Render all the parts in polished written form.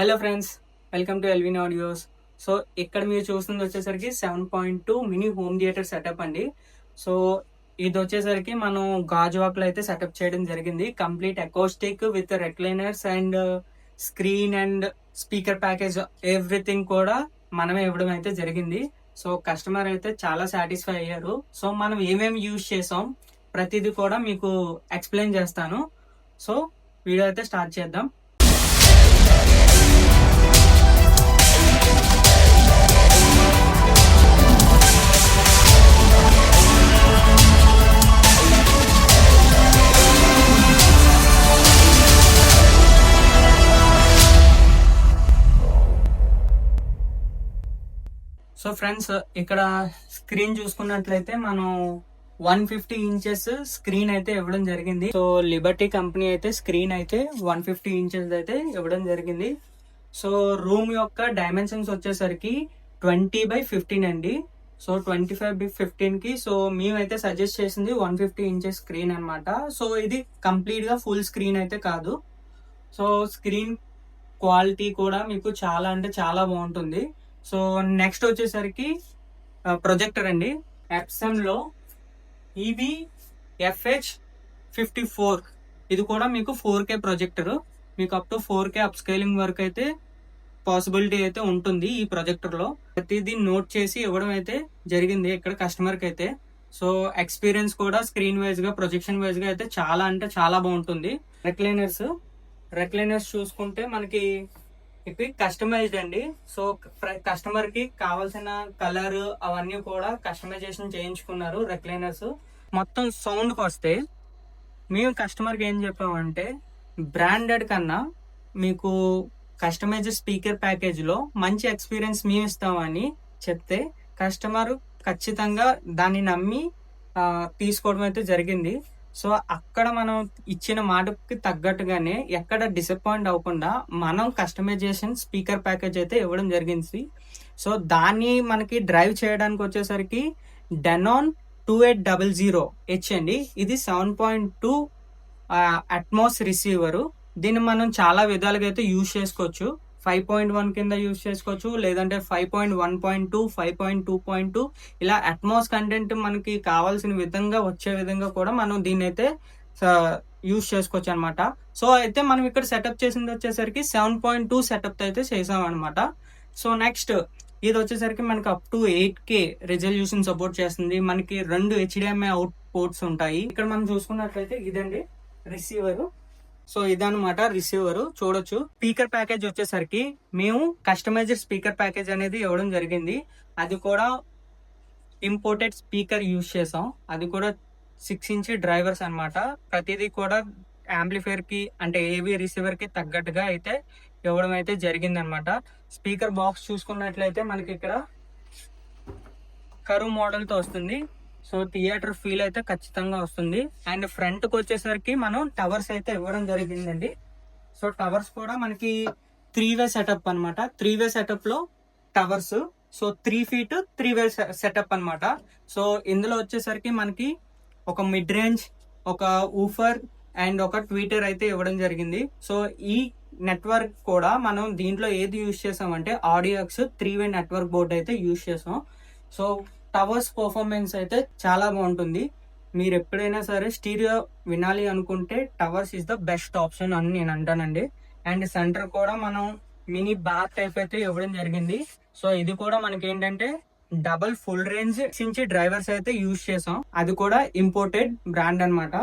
Hello friends, welcome to Elvin audios. So ఇక్కడ మీరు చూస్తుంది వచ్చేసరికి 7.2 మినీ హోమ్ థియేటర్ సెటప్ అండి. సో ఇది వచ్చేసరికి మనం గాజువాక్లో అయితే సెటప్ చేయడం జరిగింది. Complete acoustic with recliners and screen and speaker package everything కూడా మనమే ఇవ్వడం అయితే జరిగింది. సో కస్టమర్ అయితే చాలా సాటిస్ఫై అయ్యారు. సో మనం ఏమేమి యూజ్ చేసాం ప్రతిదీ కూడా మీకు ఎక్స్ప్లెయిన్ చేస్తాను. సో వీడియో అయితే స్టార్ట్ చేద్దాం. సో ఫ్రెండ్స్, ఇక్కడ స్క్రీన్ చూసుకున్నట్లయితే మనం 150 ఇంచెస్ స్క్రీన్ అయితే ఇవ్వడం జరిగింది. సో లిబర్టీ కంపెనీ అయితే స్క్రీన్ అయితే 150 ఇంచెస్ అయితే ఇవ్వడం జరిగింది. సో రూమ్ యొక్క డైమెన్షన్స్ వచ్చేసరికి 20x15 అండి. సో 25x15 కి సో మేమైతే సజెస్ట్ చేసింది 150 ఇంచెస్ స్క్రీన్ అనమాట. సో ఇది కంప్లీట్ గా ఫుల్ స్క్రీన్ అయితే కాదు. సో స్క్రీన్ క్వాలిటీ కూడా మీకు చాలా అంటే చాలా బాగుంటుంది. సో నెక్స్ట్ వచ్చేసరికి ప్రొజెక్టర్ అండి. ఎప్సన్ లో ఈబీ FH54 ఇది కూడా మీకు 4K ప్రొజెక్టర్. మీకు up to 4K up scaling వరకు అయితే పాసిబిలిటీ అయితే ఉంటుంది ఈ ప్రొజెక్టర్ లో. ప్రతిదీ నోట్ చేసి ఇవ్వడం అయితే జరిగింది ఇక్కడ కస్టమర్ కి అయితే. సో ఎక్స్పీరియన్స్ కూడా స్క్రీన్ వైజ్ గా ప్రొజెక్షన్ వైజ్ గా అయితే చాలా అంటే చాలా బాగుంటుంది. రెక్లైనర్స్ చూసుకుంటే మనకి ఇవి కస్టమైజ్డ్ అండి. సో కస్టమర్ కి కావాల్సిన కలర్ అవన్నీ కూడా కస్టమైజేషన్ చేయించుకున్నారు రెక్లైనర్స్. మొత్తం సౌండ్కి వస్తే మేము కస్టమర్ కి ఏం చెప్పామంటే, బ్రాండెడ్ కన్నా మీకు కస్టమైజ్డ్ స్పీకర్ ప్యాకేజ్ లో మంచి ఎక్స్పీరియన్స్ మేము ఇస్తామని చెప్తే కస్టమర్ ఖచ్చితంగా దాన్ని నమ్మి తీసుకోవడం అయితే జరిగింది. సో అక్కడ మనం ఇచ్చిన మాటకి తగ్గట్టుగానే ఎక్కడ డిసప్పాయింట్ అవ్వకుండా మనం కస్టమైజేషన్ స్పీకర్ ప్యాకేజ్ అయితే ఇవ్వడం జరిగింది. సో దాన్ని మనకి డ్రైవ్ చేయడానికి వచ్చేసరికి డెనాన్ 2800H అండి. ఇది 7.2 అట్మాస్ రిసీవర్. దీన్ని మనం చాలా విధాలుగా అయితే యూజ్ చేసుకోవచ్చు. 5.1 కింద యూజ్ చేసుకోవచ్చు, లేదంటే 5.1.2, 5.2.2 ఇలా అట్మాస్ కంటెంట్ మనకి కావాల్సిన విధంగా వచ్చే విధంగా కూడా మనం దీన్ని అయితే యూజ్ చేసుకోవచ్చు అనమాట. సో అయితే మనం ఇక్కడ సెటప్ చేసింది వచ్చేసరికి 7.2 సెటప్ అయితే చేసాం అనమాట. సో నెక్స్ట్ ఇది వచ్చేసరికి మనకి up to 8K resolution support చేస్తుంది. మనకి 2 HDMI అవుట్ పోర్ట్స్ ఉంటాయి. ఇక్కడ మనం చూసుకున్నట్లయితే ఇదండి రిసీవర్. సో ఇదన్నమాట రిసీవర్, చూడొచ్చు. స్పీకర్ ప్యాకేజ్ వచ్చేసరికి మేము కస్టమైజ్డ్ స్పీకర్ ప్యాకేజ్ అనేది ఇవ్వడం జరిగింది. అది కూడా ఇంపోర్టెడ్ స్పీకర్ యూజ్ చేసాం. అది కూడా 6 ఇంచ్ డ్రైవర్స్ అనమాట. ప్రతిదీ కూడా యాంప్లిఫైర్ కి అంటే ఏవి రిసీవర్ కి తగ్గట్టుగా అయితే ఇవ్వడం అయితే జరిగింది అనమాట. స్పీకర్ బాక్స్ చూసుకున్నట్లయితే మనకి ఇక్కడ కరువు మోడల్ తో వస్తుంది. సో థియేటర్ ఫీల్ అయితే ఖచ్చితంగా వస్తుంది. అండ్ ఫ్రంట్ కి వచ్చేసరికి మనం టవర్స్ అయితే ఇవ్వడం జరిగిందండి. సో టవర్స్ కూడా మనకి 3-వే సెటప్ అనమాట. 3-వే సెటప్ లో టవర్స్. సో 3 feet 3-వే సెటప్ అనమాట. సో ఇందులో వచ్చేసరికి మనకి ఒక మిడ్ రేంజ్, ఒక ఊఫర్ అండ్ ఒక ట్వీటర్ అయితే ఇవ్వడం జరిగింది. సో ఈ నెట్వర్క్ కూడా మనం దీంట్లో ఏది యూజ్ చేసామంటే ఆడియోక్స్ 3-వే నెట్వర్క్ బోర్డ్ అయితే యూజ్ చేసాం. సో టవర్స్ పర్ఫార్మెన్స్ అయితే చాలా బాగుంటుంది. మీరు ఎప్పుడైనా సరే స్టీరియో వినాలి అనుకుంటే towers is the best option అని నేను అంటానండి. అండ్ సెంటర్ కూడా మనం మినీ బార్ టైప్ అయితే ఇవ్వడం జరిగింది. సో ఇది కూడా మనకి ఏంటంటే డబల్ ఫుల్ రేంజ్ నుంచి డ్రైవర్స్ అయితే యూజ్ చేసాం. అది కూడా ఇంపోర్టెడ్ బ్రాండ్ అనమాట.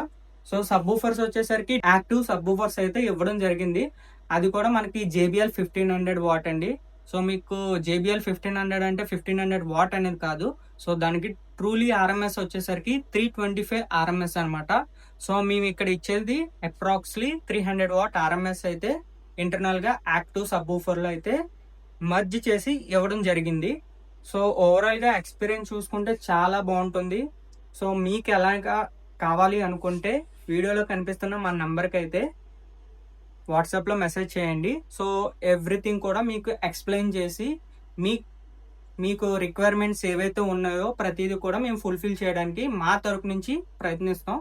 సో సబ్ ఊఫర్స్ వచ్చేసరికి యాక్టివ్ సబ్ ఊఫర్స్ అయితే ఇవ్వడం జరిగింది. అది కూడా మనకి JBL 1500 వాట్ అండి. సో మీకు JBL 1500 అంటే 1500 వాట్ అనేది కాదు. సో దానికి ట్రూలీ RMS వచ్చేసరికి 325 RMS అనమాట. సో మేము ఇక్కడ ఇచ్చేది అప్రాక్స్లీ 300 వాట్ RMS అయితే ఇంటర్నల్ గా యాక్టివ్ సబ్ ఊఫర్ లో అయితే మర్జ్ చేసి ఇవ్వడం జరిగింది. సో ఓవరాల్ గా ఎక్స్పీరియన్స్ చూసుకుంటే చాలా బాగుంటుంది. సో మీకు ఎలాగా కావాలి అనుకుంటే వీడియోలో కనిపిస్తున్న మా నంబర్కి అయితే వాట్సాప్ లో మెసేజ్ చేయండి. సో ఎవ్రీథింగ్ కూడా మీకు ఎక్స్ప్లెయిన్ చేసి మీకు రిక్వైర్మెంట్స్ ఏవైతే ఉన్నాయో ప్రతిదీ కూడా మేము ఫుల్ఫిల్ చేయడానికి మా తరపు నుంచి ప్రయత్నిస్తాం.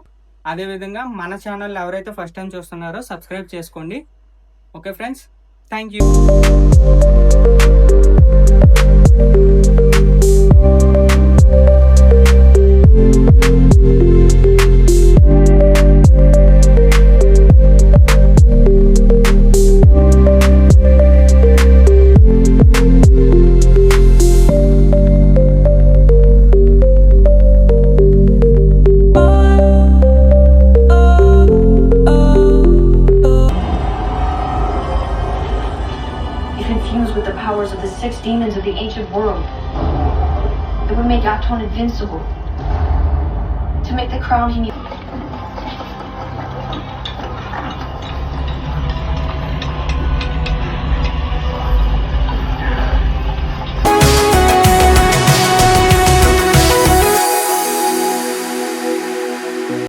అదేవిధంగా మన ఛానల్ ఎవరైతే ఫస్ట్ టైం చూస్తున్నారో సబ్స్క్రైబ్ చేసుకోండి. Okay friends, thank you. Infused with the powers of the 6 demons of the ancient world, it would make Aton invincible. To make the crown he needs.